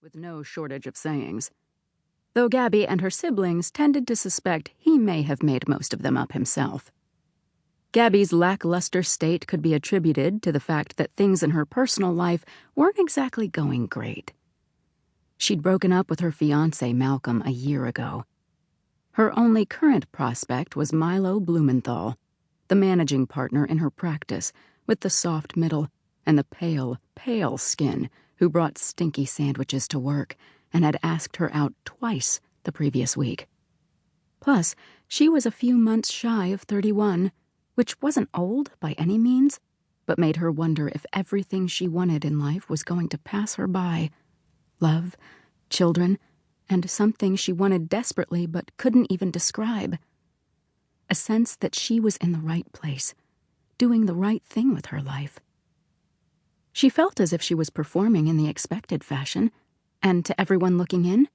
with no shortage of sayings, though Gabby and her siblings tended to suspect he may have made most of them up himself. Gabby's lackluster state could be attributed to the fact that things in her personal life weren't exactly going great. She'd broken up with her fiancé Malcolm a year ago. Her only current prospect was Milo Blumenthal, the managing partner in her practice, with the soft middle and the pale, pale skin, who brought stinky sandwiches to work and had asked her out twice the previous week. Plus, she was a few months shy of 31, which wasn't old by any means, but made her wonder if everything she wanted in life was going to pass her by. Love, children, and something she wanted desperately but couldn't even describe. A sense that she was in the right place, doing the right thing with her life. She felt as if she was performing in the expected fashion, and to everyone looking in,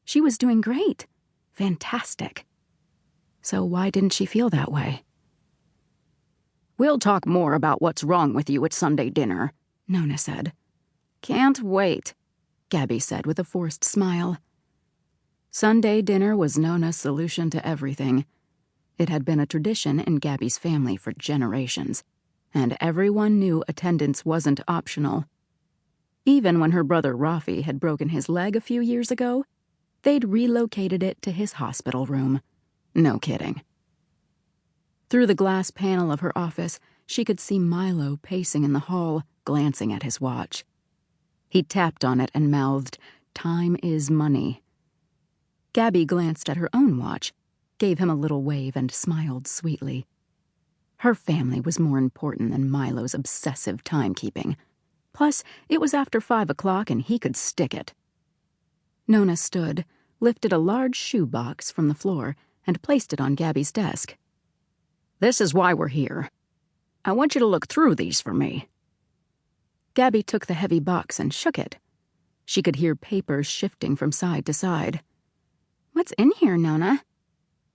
she was doing great, fantastic. So why didn't she feel that way? "We'll talk more about what's wrong with you at Sunday dinner," Nona said. "Can't wait," Gabby said with a forced smile. Sunday dinner was Nona's solution to everything. It had been a tradition in Gabby's family for generations, and everyone knew attendance wasn't optional. Even when her brother Rafi had broken his leg a few years ago, they'd relocated it to his hospital room. No kidding. Through the glass panel of her office, she could see Milo pacing in the hall, glancing at his watch. He tapped on it and mouthed, "Time is money." Gabby glanced at her own watch, gave him a little wave, and smiled sweetly. Her family was more important than Milo's obsessive timekeeping. Plus, it was after 5 o'clock and he could stick it. Nona stood, lifted a large shoe box from the floor, and placed it on Gabby's desk. "This is why we're here. I want you to look through these for me." Gabby took the heavy box and shook it. She could hear papers shifting from side to side. "What's in here, Nona?"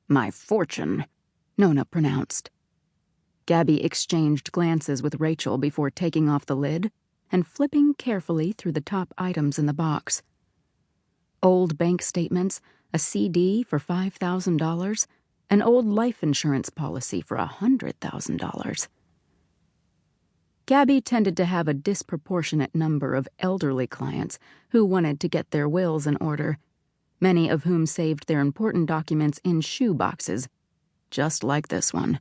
"My fortune," Nona pronounced. Gabby exchanged glances with Rachel before taking off the lid and flipping carefully through the top items in the box. Old bank statements, a CD for $5,000, an old life insurance policy for $100,000. Gabby tended to have a disproportionate number of elderly clients who wanted to get their wills in order, many of whom saved their important documents in shoe boxes, just like this one.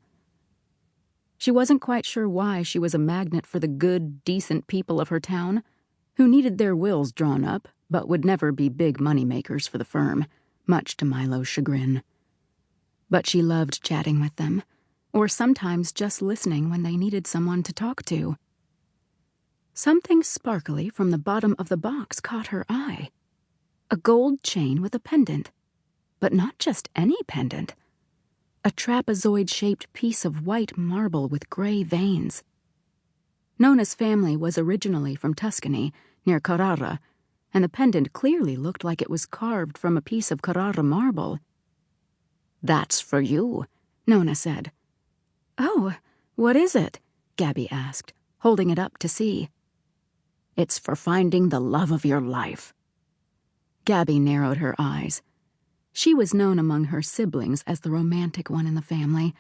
She wasn't quite sure why she was a magnet for the good, decent people of her town, who needed their wills drawn up but would never be big moneymakers for the firm, much to Milo's chagrin. But she loved chatting with them, or sometimes just listening when they needed someone to talk to. Something sparkly from the bottom of the box caught her eye. A gold chain with a pendant, but not just any pendant. A trapezoid-shaped piece of white marble with gray veins. Nona's family was originally from Tuscany, near Carrara, and the pendant clearly looked like it was carved from a piece of Carrara marble. "That's for you," Nona said. "Oh, what is it?" Gabby asked, holding it up to see. "It's for finding the love of your life." Gabby narrowed her eyes. She was known among her siblings as the romantic one in the family,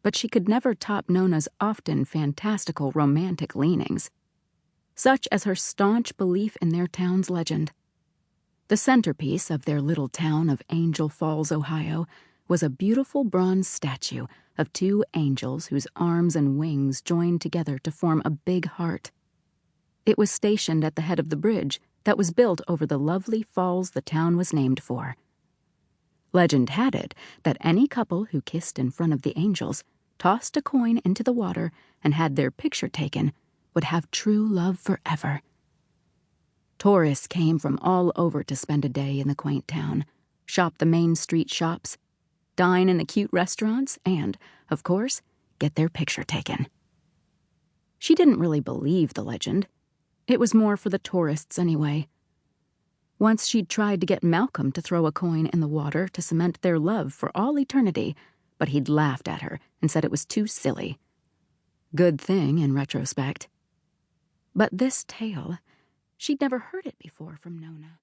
but she could never top Nona's often fantastical romantic leanings, such as her staunch belief in their town's legend. The centerpiece of their little town of Angel Falls, Ohio, was a beautiful bronze statue of 2 angels whose arms and wings joined together to form a big heart. It was stationed at the head of the bridge that was built over the lovely falls the town was named for. Legend had it that any couple who kissed in front of the angels, tossed a coin into the water, and had their picture taken, would have true love forever. Tourists came from all over to spend a day in the quaint town, shop the Main Street shops, dine in the cute restaurants, and, of course, get their picture taken. She didn't really believe the legend. It was more for the tourists anyway. Once she'd tried to get Malcolm to throw a coin in the water to cement their love for all eternity, but he'd laughed at her and said it was too silly. Good thing in retrospect. But this tale, She'd never heard it before from Nona.